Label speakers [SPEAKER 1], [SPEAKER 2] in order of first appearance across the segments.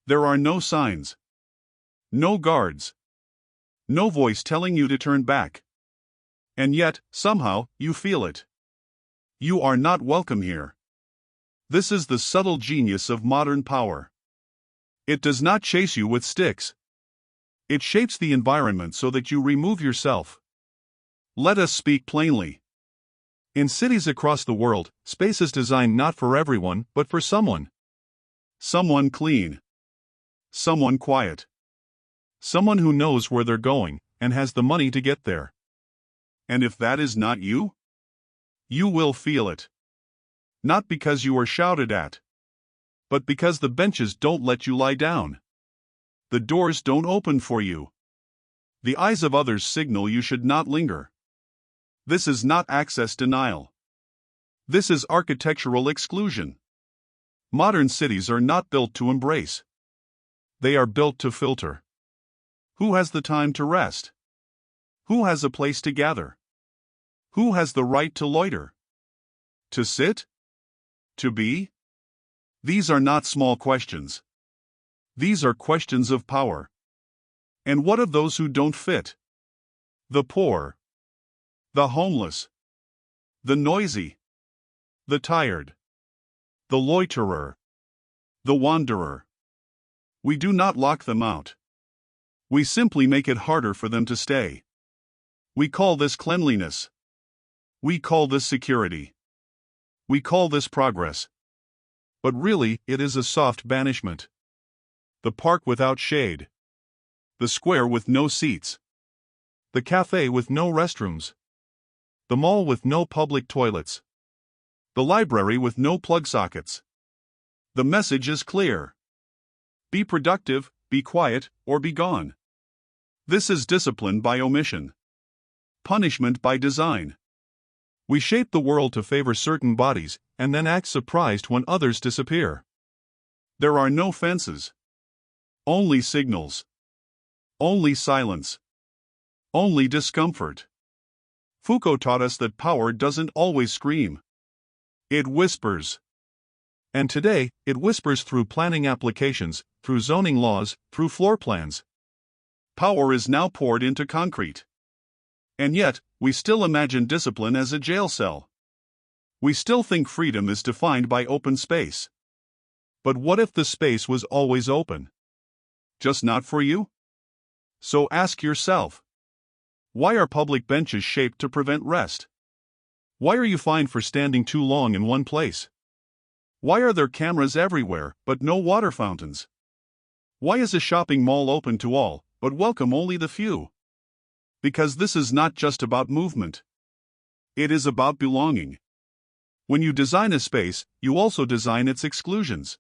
[SPEAKER 1] There are no signs, no guards, no voice telling you to turn back. And yet, somehow, you feel it. You are not welcome here. This is the subtle genius of modern power. It does not chase you with sticks. It shapes the environment so that you remove yourself. Let us speak plainly. In cities across the world, space is designed not for everyone, but for someone. Someone clean. Someone quiet. Someone who knows where they're going, and has the money to get there. And if that is not you, you will feel it. Not because you are shouted at, but because the benches don't let you lie down. The doors don't open for you. The eyes of others signal you should not linger. This is not access denial. This is architectural exclusion. Modern cities are not built to embrace. They are built to filter. Who has the time to rest? Who has a place to gather? Who has the right to loiter? To sit? To be? These are not small questions. These are questions of power. And what of those who don't fit? The poor. The homeless. The noisy. The tired. The loiterer. The wanderer. We do not lock them out. We simply make it harder for them to stay. We call this cleanliness. We call this security. We call this progress. But really, it is a soft banishment. The park without shade. The square with no seats. The cafe with no restrooms. The mall with no public toilets. The library with no plug sockets. The message is clear. Be productive, be quiet, or be gone. This is discipline by omission. Punishment by design. We shape the world to favor certain bodies, and then act surprised when others disappear. There are no fences. Only signals. Only silence. Only discomfort. Foucault taught us that power doesn't always scream. It whispers. And today, it whispers through planning applications, through zoning laws, through floor plans. Power is now poured into concrete. And yet, we still imagine discipline as a jail cell. We still think freedom is defined by open space. But what if the space was always open? Just not for you? So ask yourself. Why are public benches shaped to prevent rest? Why are you fined for standing too long in one place? Why are there cameras everywhere, but no water fountains? Why is a shopping mall open to all, but welcome only the few? Because this is not just about movement. It is about belonging. When you design a space, you also design its exclusions.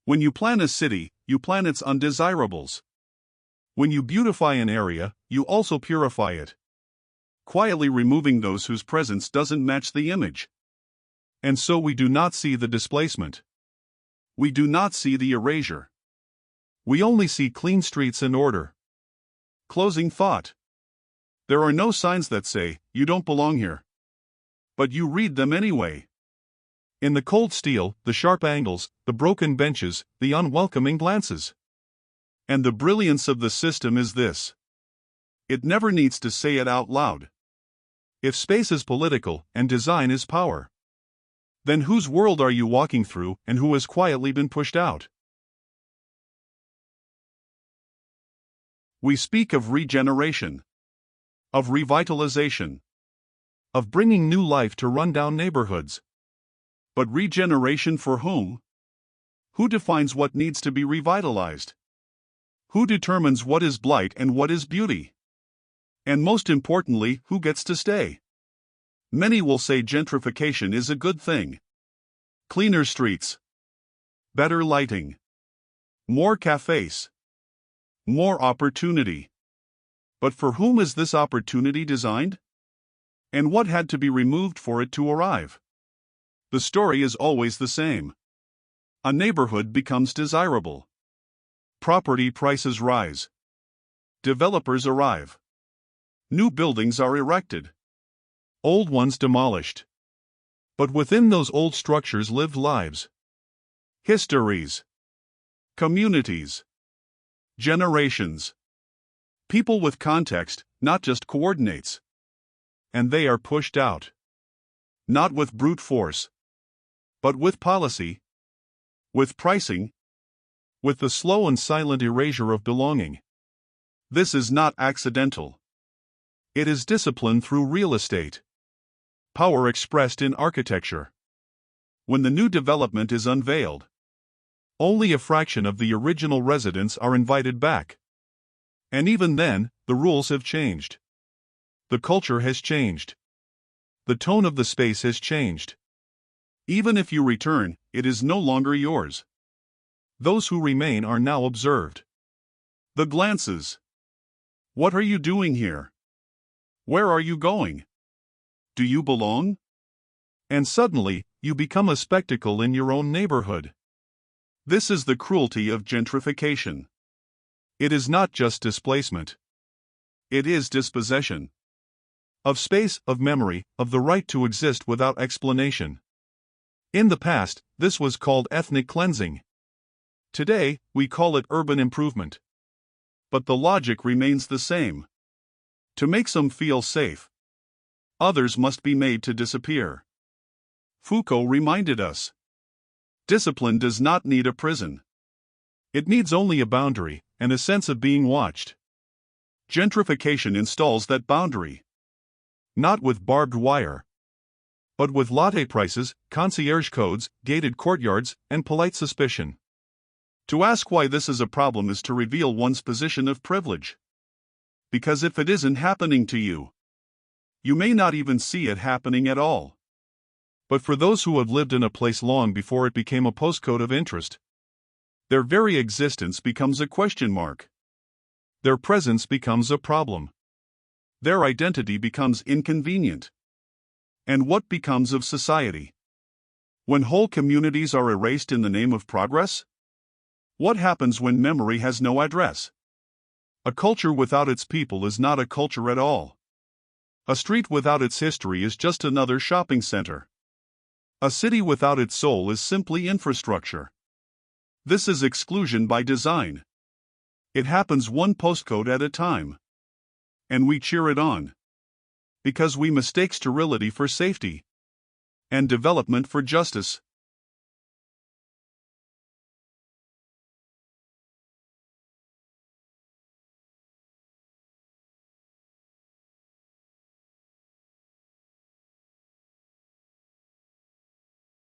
[SPEAKER 1] When you plan a city, you plan its undesirables. When you beautify an area, you also purify it, quietly removing those whose presence doesn't match the image. And so we do not see the displacement. We do not see the erasure. We only see clean streets and order. Closing thought. There are no signs that say, "You don't belong here." But you read them anyway. In the cold steel, the sharp angles, the broken benches, the unwelcoming glances. And the brilliance of the system is this. It never needs to say it out loud. If space is political, and design is power, then whose world are you walking through, and who has quietly been pushed out? We speak of regeneration, of revitalization, of bringing new life to rundown neighborhoods. But regeneration for whom? Who defines what needs to be revitalized? Who determines what is blight and what is beauty? And most importantly, who gets to stay? Many will say gentrification is a good thing. Cleaner streets, better lighting, more cafes, more opportunity. But for whom is this opportunity designed? And what had to be removed for it to arrive? The story is always the same. A neighborhood becomes desirable. Property prices rise. Developers arrive. New buildings are erected. Old ones demolished. But within those old structures lived lives. Histories. Communities. Generations. People with context, not just coordinates. And they are pushed out. Not with brute force, but with policy, with pricing, with the slow and silent erasure of belonging. This is not accidental. It is discipline through real estate. Power expressed in architecture. When the new development is unveiled, only a fraction of the original residents are invited back. And even then, the rules have changed. The culture has changed. The tone of the space has changed. Even if you return, it is no longer yours. Those who remain are now observed. The glances. What are you doing here? Where are you going? Do you belong? And suddenly, you become a spectacle in your own neighborhood. This is the cruelty of gentrification. It is not just displacement. It is dispossession. Of space, of memory, of the right to exist without explanation. In the past, this was called ethnic cleansing. Today, we call it urban improvement. But the logic remains the same. To make some feel safe, others must be made to disappear. Foucault reminded us. Discipline does not need a prison. It needs only a boundary, and a sense of being watched. Gentrification installs that boundary. Not with barbed wire, but with latte prices, concierge codes, gated courtyards, and polite suspicion. To ask why this is a problem is to reveal one's position of privilege. Because if it isn't happening to you, you may not even see it happening at all. But for those who have lived in a place long before it became a postcode of interest, their very existence becomes a question mark. Their presence becomes a problem. Their identity becomes inconvenient. And what becomes of society? When whole communities are erased in the name of progress? What happens when memory has no address? A culture without its people is not a culture at all. A street without its history is just another shopping center. A city without its soul is simply infrastructure. This is exclusion by design. It happens one postcode at a time. And we cheer it on. Because we mistake sterility for safety. And development for justice.